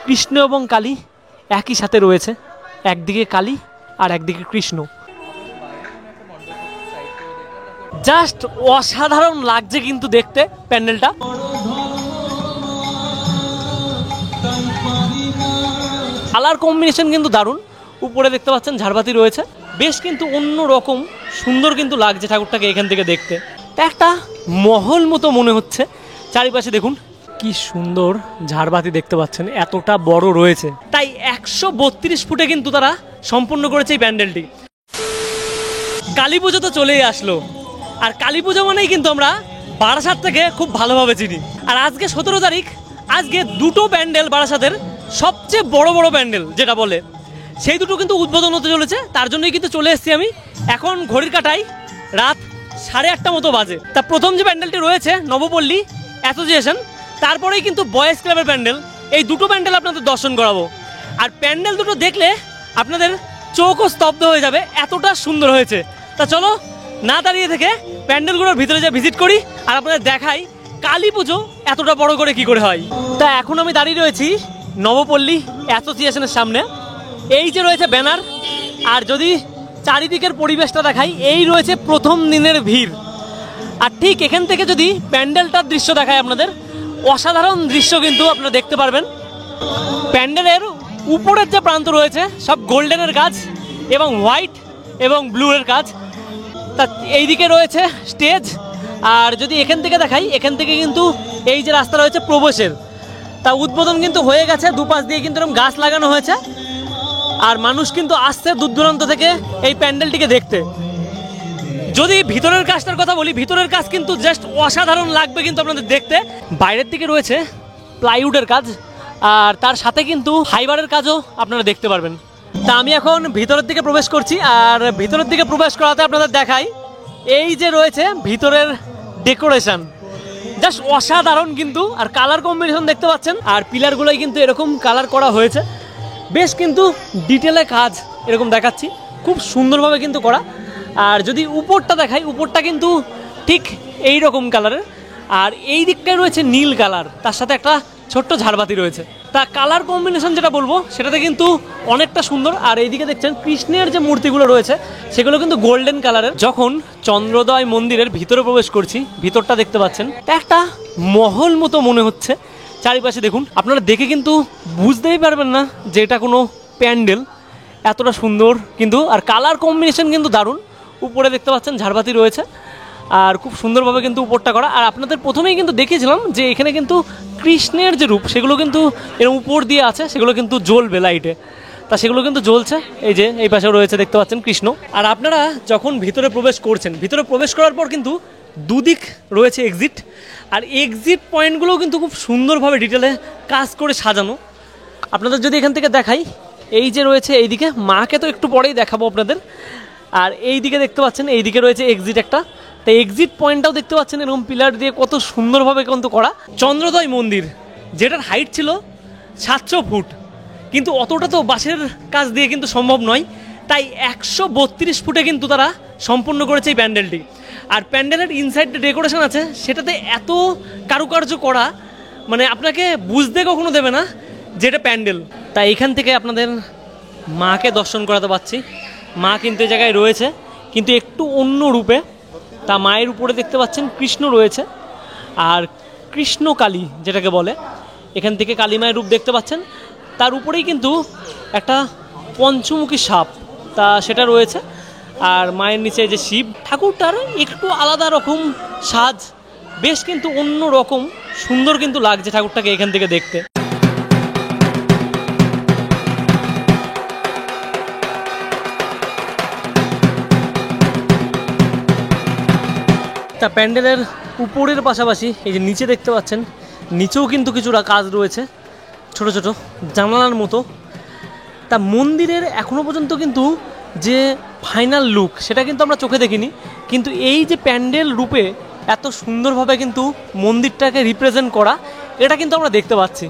কৃষ্ণ এবং কালী একই সাথে রয়েছে, একদিকে কালী আর একদিকে কৃষ্ণ। জাস্ট অসাধারণ লাগছে কিন্তু দেখতে প্যান্ডেলটা। কালার কম্বিনেশন কিন্তু দারুণ। উপরে দেখতে পাচ্ছেন ঝাড়বাতি রয়েছে, বেশ কিন্তু অন্য রকম সুন্দর কিন্তু লাগছে ঠাকুরটাকে এখান থেকে দেখতে। একটা মহল মতো মনে হচ্ছে। চারিপাশে দেখুন কি সুন্দর ঝাড়বাতি দেখতে পাচ্ছেন, এতটা বড় রয়েছে। তাই 132 ফুটে কিন্তু তারা সম্পূর্ণ করেছে এই প্যান্ডেলটি। কালী পুজো তো চলেই আসলো, আর কালী পুজো মানেই কিন্তু আমরা বারাসাত থেকে খুব ভালোভাবে চিনি। আর আজকে 17 তারিখ, আজকে দুটো প্যান্ডেল বারাসাতের সবচেয়ে বড় বড় প্যান্ডেল যেটা বলে, সেই দুটো কিন্তু উদ্বোধন হতে চলেছে। তার জন্যই কিন্তু চলে এসেছি আমি। এখন ঘড়ির কাঁটায় রাত 8:30 মতো বাজে। তা প্রথম যে প্যান্ডেলটি রয়েছে নবপল্লী অ্যাসোসিয়েশন, তারপরেই কিন্তু বয়েজ ক্লাবের প্যান্ডেল। এই দুটো প্যান্ডেল আপনাদের দর্শন করাবো। আর প্যান্ডেল দুটো দেখলে আপনাদের চোখও স্তব্ধ হয়ে যাবে, এতটা সুন্দর হয়েছে। তা চলো না দাঁড়িয়ে থেকে প্যান্ডেলগুলোর ভিতরে যা ভিজিট করি আর আপনাদের দেখাই কালী পুজো এতটা বড় করে কি করে হয়। তা এখন আমি দাঁড়িয়ে রয়েছি নবপল্লী অ্যাসোসিয়েশনের সামনে। এই যে রয়েছে ব্যানার, আর যদি চারিদিকের পরিবেশটা দেখাই, এই রয়েছে প্রথম দিনের ভিড়। আর ঠিক এখান থেকে যদি প্যান্ডেলটার দৃশ্য দেখায় আপনাদের, অসাধারণ দৃশ্য কিন্তু আপনারা দেখতে পারবেন। প্যান্ডেলের উপরের যে প্রান্ত রয়েছে সব গোল্ডেনের কাজ এবং হোয়াইট এবং ব্লু এর কাজ। তা এইদিকে রয়েছে স্টেজ। আর যদি এখান থেকে দেখাই, এখান থেকে কিন্তু এই যে রাস্তা রয়েছে প্রবেশের, তা উদ্বোধন কিন্তু হয়ে গেছে। দুপাশ দিয়ে কিন্তু এরকম গাছ লাগানো হয়েছে, আর মানুষ কিন্তু আসছে দূর দূরান্ত থেকে এই প্যান্ডেলটিকে দেখতে। যদি ভিতরের কাজটার কথা বলি, ভিতরের কাজ কিন্তু জাস্ট অসাধারণ লাগবে কিন্তু আপনাদের দেখতে। বাইরের দিকে রয়েছে প্লাইউডের কাজ, আর তার সাথে কিন্তু ফাইবারের কাজও আপনারা দেখতে পারবেন। তা আমি এখন ভিতরের দিকে প্রবেশ করছি, আর ভিতরের দিকে প্রবেশ করাতে আপনাদের দেখাই এই যে রয়েছে ভিতরের ডেকোরেশন, জাস্ট অসাধারণ কিন্তু। আর কালার কম্বিনেশন দেখতে পাচ্ছেন, আর পিলারগুলোই কিন্তু এরকম কালার করা হয়েছে। বেশ কিন্তু ডিটেলে কাজ এরকম দেখাচ্ছি, খুব সুন্দরভাবে কিন্তু করা। আর যদি উপরটা দেখাই, উপরটা কিন্তু ঠিক এই রকম কালারের, আর এই দিকটায় রয়েছে নীল কালার, তার সাথে একটা ছোট্ট ঝাড়বাতি রয়েছে। তা কালার কম্বিনেশন যেটা বলবো সেটাতে কিন্তু অনেকটা সুন্দর। আর এইদিকে দেখছেন কৃষ্ণের যে মূর্তিগুলো রয়েছে সেগুলো কিন্তু গোল্ডেন কালারের। যখন চন্দ্রোদয় মন্দিরের ভিতরে প্রবেশ করছি, ভিতরটা দেখতে পাচ্ছেন একটা মহল মতো মনে হচ্ছে। চারিপাশে দেখুন, আপনারা দেখে কিন্তু বুঝতেই পারবেন না যে এটা কোনো প্যান্ডেল, এতটা সুন্দর কিন্তু। আর কালার কম্বিনেশন কিন্তু দারুণ। উপরে দেখতে পাচ্ছেন ঝাড়বাতি রয়েছে, আর খুব সুন্দরভাবে কিন্তু উপরটা করা। আর আপনাদের প্রথমেই কিন্তু দেখিয়েছিলাম যে এখানে কিন্তু কৃষ্ণের যে রূপ সেগুলো কিন্তু এরকম উপর দিয়ে আছে, সেগুলো কিন্তু জ্বলবে লাইটে। তা সেগুলো কিন্তু জ্বলছে। এই যে এই পাশে রয়েছে দেখতে পাচ্ছেন কৃষ্ণ। আর আপনারা যখন ভিতরে প্রবেশ করছেন, ভিতরে প্রবেশ করার পর কিন্তু দুদিক রয়েছে এক্সিট, আর এক্সিট পয়েন্টগুলোও কিন্তু খুব সুন্দরভাবে ডিটেলে কাজ করে সাজানো। আপনাদের যদি এখান থেকে দেখাই, এই যে রয়েছে এইদিকে, মাকে তো একটু পরেই দেখাবো আপনাদের। আর এই দিকে দেখতে পাচ্ছেন, এই দিকে রয়েছে এক্সিট একটা। তাই এক্সিট পয়েন্টটাও দেখতে পাচ্ছেন এরকম পিলার দিয়ে কত সুন্দরভাবে কিন্তু করা। চন্দ্রোদয় মন্দির যেটার হাইট ছিল 700 ফুট, কিন্তু অতটা তো বাঁশের কাজ দিয়ে কিন্তু সম্ভব নয়। তাই 132 ফুটে কিন্তু তারা সম্পূর্ণ করেছে এই প্যান্ডেলটি। আর প্যান্ডেলের ইনসাইড ডেকোরেশন আছে, সেটাতে এত কারুকার্য করা, মানে আপনাকে বুঝতে কখনো দেবে না যে এটা প্যান্ডেল। তাই এখান থেকে আপনাদের মাকে দর্শন করাতে পারছি। মা কিন্তু এই জায়গায় রয়েছে, কিন্তু একটু অন্য রূপে। তা মায়ের উপরে দেখতে পাচ্ছেন কৃষ্ণ রয়েছে, আর কৃষ্ণ কালী যেটাকে বলে, এখান থেকে কালী মায়ের রূপ দেখতে পাচ্ছেন। তার উপরেই কিন্তু একটা পঞ্চমুখী সাপ, তা সেটা রয়েছে। আর মায়ের নিচে যে শিব ঠাকুরটার একটু আলাদা রকম সাজ, বেশ কিন্তু অন্য রকম সুন্দর কিন্তু লাগছে ঠাকুরটাকে এখান থেকে দেখতে। তা প্যান্ডেলের উপরের পাশাপাশি এই যে নিচে দেখতে পাচ্ছেন, নিচেও কিন্তু কিছুটা কাজ রয়েছে ছোট ছোট জানালার মতো। তা মন্দিরের এখনও পর্যন্ত কিন্তু যে ফাইনাল লুক সেটা কিন্তু আমরা চোখে দেখিনি, কিন্তু এই যে প্যান্ডেল রূপে এত সুন্দরভাবে কিন্তু মন্দিরটাকে রিপ্রেজেন্ট করা, এটা কিন্তু আমরা দেখতে পাচ্ছি।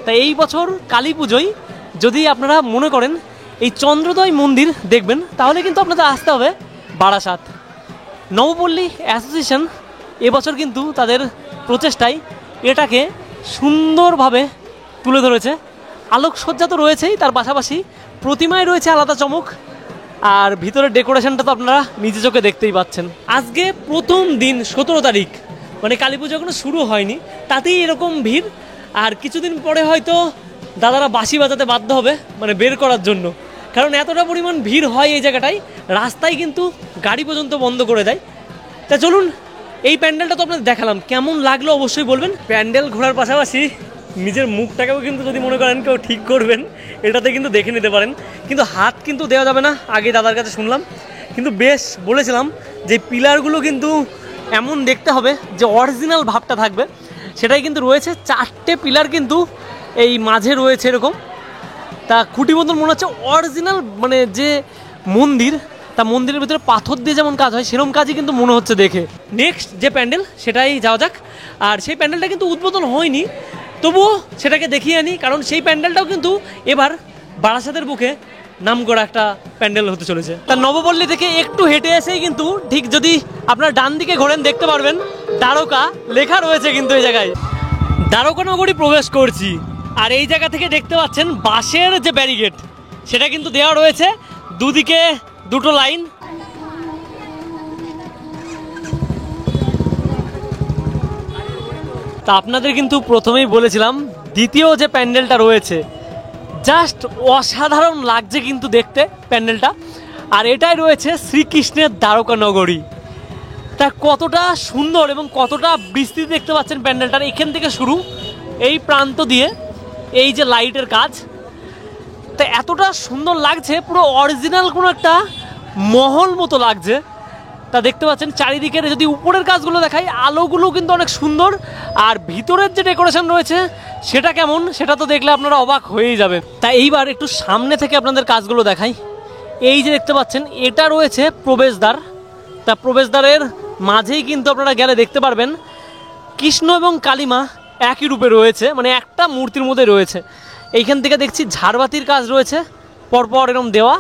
তাই এই বছর কালী পুজোয় যদি আপনারা মনে করেন এই চন্দ্রোদয় মন্দির দেখবেন, তাহলে কিন্তু আপনাদের আসতে হবে বারাসাত। নবপল্লী অ্যাসোসিয়েশন এবছর কিন্তু তাদের প্রচেষ্টায় এটাকে সুন্দরভাবে তুলে ধরেছে। আলোকসজ্জা তো রয়েছেই, তার পাশাপাশি প্রতিমায় রয়েছে আলাদা চমক। আর ভিতরের ডেকোরেশনটা তো আপনারা নিজে চোখে দেখতেই পাচ্ছেন। আজকে প্রথম দিন 17 তারিখ, মানে কালী পুজো এখনো শুরু হয়নি, তাতেই এরকম ভিড়। আর কিছুদিন পরে হয়তো দাদারা বাঁশি বাজাতে বাধ্য হবে, মানে বের করার জন্য, কারণ এতটা পরিমাণ ভিড় হয় এই জায়গাটায়, রাস্তায় কিন্তু গাড়ি পর্যন্ত বন্ধ করে দেয়। তা চলুন, এই প্যান্ডেলটা তো আপনাদের দেখালাম, কেমন লাগলো অবশ্যই বলবেন। প্যান্ডেল ঘোরার পাশাপাশি নিজের মুখটাকেও কিন্তু যদি মনে করেন কেউ ঠিক করবেন, এটাতে কিন্তু দেখে নিতে পারেন। কিন্তু হাত কিন্তু দেওয়া যাবে না, আগে দাদার কাছে শুনলাম। কিন্তু বেশ বলেছিলাম যে পিলারগুলো কিন্তু এমন দেখতে হবে যে অরিজিনাল ভাবটা থাকবে, সেটাই কিন্তু রয়েছে। 4টে পিলার কিন্তু এই মাঝে রয়েছে এরকম, তা খুঁটি মতন মনে হচ্ছে অরিজিনাল, মানে যে মন্দির, তা মন্দিরের ভিতরে পাথর দিয়ে যেমন কাজ হয় সেরকম কাজই কিন্তু মনে হচ্ছে দেখে। নেক্সট যে প্যান্ডেল সেটাই যাওয়া যাক। আর সেই প্যান্ডেলটা কিন্তু উদ্বোধন হয়নি, তবুও সেটাকে দেখিয়ে আনি, কারণ সেই প্যান্ডেলটাও কিন্তু এবার বারাসাতের বুকে নাম করা একটা প্যান্ডেল হতে চলেছে। তার নবপল্লী থেকে একটু হেঁটে এসেই কিন্তু ঠিক যদি আপনার ডান দিকে ঘোরেন দেখতে পারবেন দ্বারকা লেখা রয়েছে কিন্তু এই জায়গায়। দ্বারকা নগরী প্রবেশ করছি, আর এই জায়গা থেকে দেখতে পাচ্ছেন বাঁশের যে ব্যারিকেড সেটা কিন্তু দেওয়া রয়েছে, দুদিকে দুটো লাইন। তা আপনাদের কিন্তু প্রথমেই বলেছিলাম দ্বিতীয় যে প্যান্ডেলটা রয়েছে জাস্ট অসাধারণ লাগছে কিন্তু দেখতে প্যান্ডেলটা। আর এটাই রয়েছে শ্রীকৃষ্ণের দ্বারকা নগরী। তা কতটা সুন্দর এবং কতটা বিস্তৃত দেখতে পাচ্ছেন প্যান্ডেলটার, এখান থেকে শুরু এই প্রান্ত দিয়ে এই যে লাইটের কাজ, তা এতটা সুন্দর লাগছে, পুরো অরিজিনাল কোনো একটা মহল মতো লাগছে। তা দেখতে পাচ্ছেন চারিদিকের, যদি উপরের কাজগুলো দেখাই আলোগুলো কিন্তু অনেক সুন্দর, আর ভিতরের যে ডেকোরেশন রয়েছে সেটা কেমন সেটা তো দেখলে আপনারা অবাক হয়েই যাবেন। তা এইবার একটু সামনে থেকে আপনাদের কাজগুলো দেখাই। এই যে দেখতে পাচ্ছেন এটা রয়েছে প্রবেশদ্বার, তা প্রবেশদ্বারের মাঝেই কিন্তু আপনারা গেলে দেখতে পারবেন কৃষ্ণ এবং কালীমা একই রূপে রয়েছে, মানে একটা মূর্তির মধ্যে রয়েছে। এইখান থেকে দেখছি ঝাড়বাতির কাজ রয়েছে পরপর এরকম দেওয়া,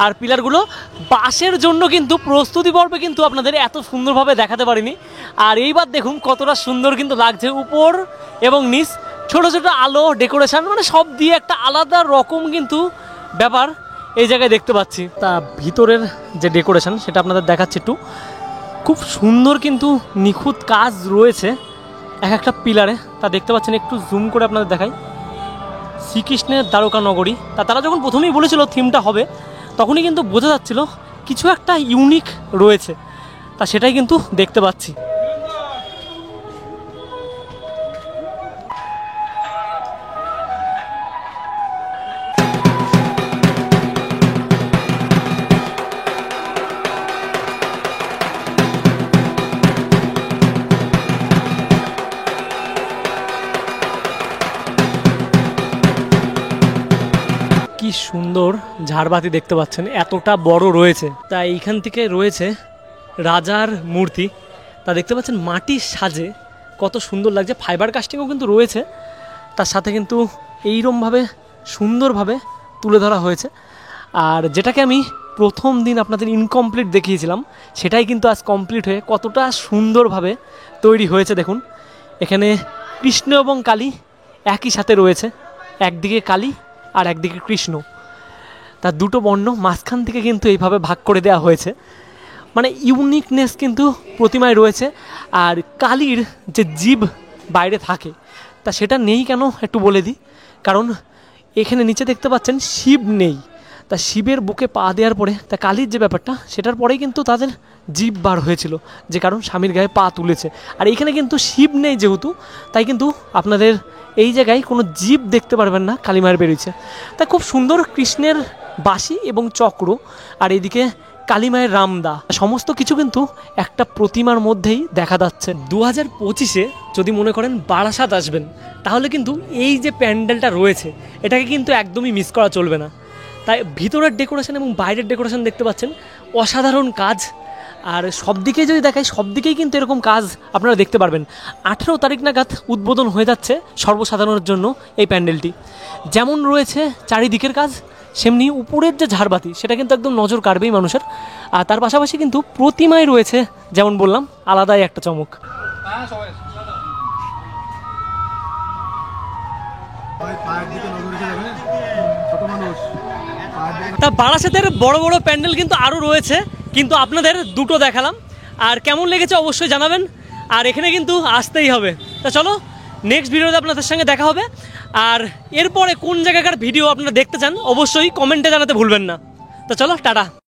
আর পিলারগুলো বাঁশের জন্য কিন্তু প্রস্তুতি পর্বে কিন্তু আপনাদের এত সুন্দরভাবে দেখাতে পারিনি। আর এইবার দেখুন কতটা সুন্দর কিন্তু লাগছে, উপর এবং নিচ ছোট ছোট আলো ডেকোরেশন, মানে সব দিয়ে একটা আলাদা রকম কিন্তু ব্যাপার এই জায়গায় দেখতে পাচ্ছি। তা ভিতরের যে ডেকোরেশন সেটা আপনাদের দেখাচ্ছি একটু, খুব সুন্দর কিন্তু নিখুঁত কাজ রয়েছে এক একটা পিলারে। তা দেখতে পাচ্ছেন, একটু জুম করে আপনাদের দেখাই, শ্রীকৃষ্ণের দ্বারকা নগরী। তা তারা যখন প্রথমেই বলেছিল থিমটা হবে, তখনই কিন্তু বোঝা যাচ্ছিল কিছু একটা ইউনিক রয়েছে, তা সেটাই কিন্তু দেখতে পাচ্ছি। কি সুন্দর ঝাড়বাতি দেখতে পাচ্ছেন, এতটা বড় রয়েছে। তা এইখান থেকে রয়েছে রাজার মূর্তি, তা দেখতে পাচ্ছেন মাটির সাজে কত সুন্দর লাগছে, ফাইবার কাস্টিংও কিন্তু রয়েছে, তার সাথে কিন্তু এইরকমভাবে সুন্দরভাবে তুলে ধরা হয়েছে। আর যেটাকে আমি প্রথম দিন আপনাদের ইনকমপ্লিট দেখিয়েছিলাম সেটাই কিন্তু আজ কমপ্লিট হয়ে কতটা সুন্দরভাবে তৈরি হয়েছে। দেখুন এখানে কৃষ্ণ এবং কালী একই সাথে রয়েছে, একদিকে কালী আর একদিকে কৃষ্ণ, তার দুটো বর্ণ মাঝখান থেকে কিন্তু এইভাবে ভাগ করে দেওয়া হয়েছে, মানে ইউনিকনেস কিন্তু প্রতিমায় রয়েছে। আর কালীর যে জীব বাইরে থাকে তা সেটা নেই কেন একটু বলে দিই, কারণ এখানে নিচে দেখতে পাচ্ছেন শিব নেই, তা শিবের বুকে পা দেওয়ার পরে তা কালীর যে ব্যাপারটা সেটার পরেই কিন্তু তাদের জীব বার হয়েছিল, যে কারণ স্বামীর গায়ে পা তুলেছে। আর এইখানে কিন্তু শিব নেই যেহেতু, তাই কিন্তু আপনাদের এই জায়গায় কোনো জীব দেখতে পারবেন না, কালীমায়ের বেরিয়েছে। তা খুব সুন্দর কৃষ্ণের বাঁশি এবং চক্র, আর এইদিকে কালীমায়ের রামদা, সমস্ত কিছু কিন্তু একটা প্রতিমার মধ্যেই দেখা যাচ্ছে। 2025-এ যদি মনে করেন বারাসাত আসবেন, তাহলে কিন্তু এই যে প্যান্ডেলটা রয়েছে এটাকে কিন্তু একদমই মিস করা চলবে না। তাই ভিতরের ডেকোরেশন এবং বাইরের ডেকোরেশন দেখতে পাচ্ছেন অসাধারণ কাজ। আর সব দিকেই যদি দেখাই সব দিকেই কিন্তু এরকম কাজ আপনারা দেখতে পারবেন। 18 তারিখ নাগাদ উদ্বোধন হয়ে যাচ্ছে সর্বসাধারণের জন্য এই প্যান্ডেলটি। যেমন রয়েছে চারিদিকের কাজ, সেমনি উপরের যে ঝাড়বাতি সেটা কিন্তু একদম নজর কাড়বেই মানুষের। আর তার পাশাপাশি কিন্তু প্রতিমায় রয়েছে যেমন বললাম আলাদাই একটা চমক। তা বারাসাতের বড় বড় প্যান্ডেল কিন্তু আরও রয়েছে, কিন্তু আপনাদের দুটো দেখালাম। আর কেমন লেগেছে অবশ্যই জানাবেন, আর এখানে কিন্তু আসতেই হবে। তা চলো নেক্সট ভিডিওতে আপনাদের সঙ্গে দেখা হবে। আর এরপরে কোন জায়গাকার ভিডিও আপনারা দেখতে চান অবশ্যই কমেন্টে জানাতে ভুলবেন না। তো চলো টাটা।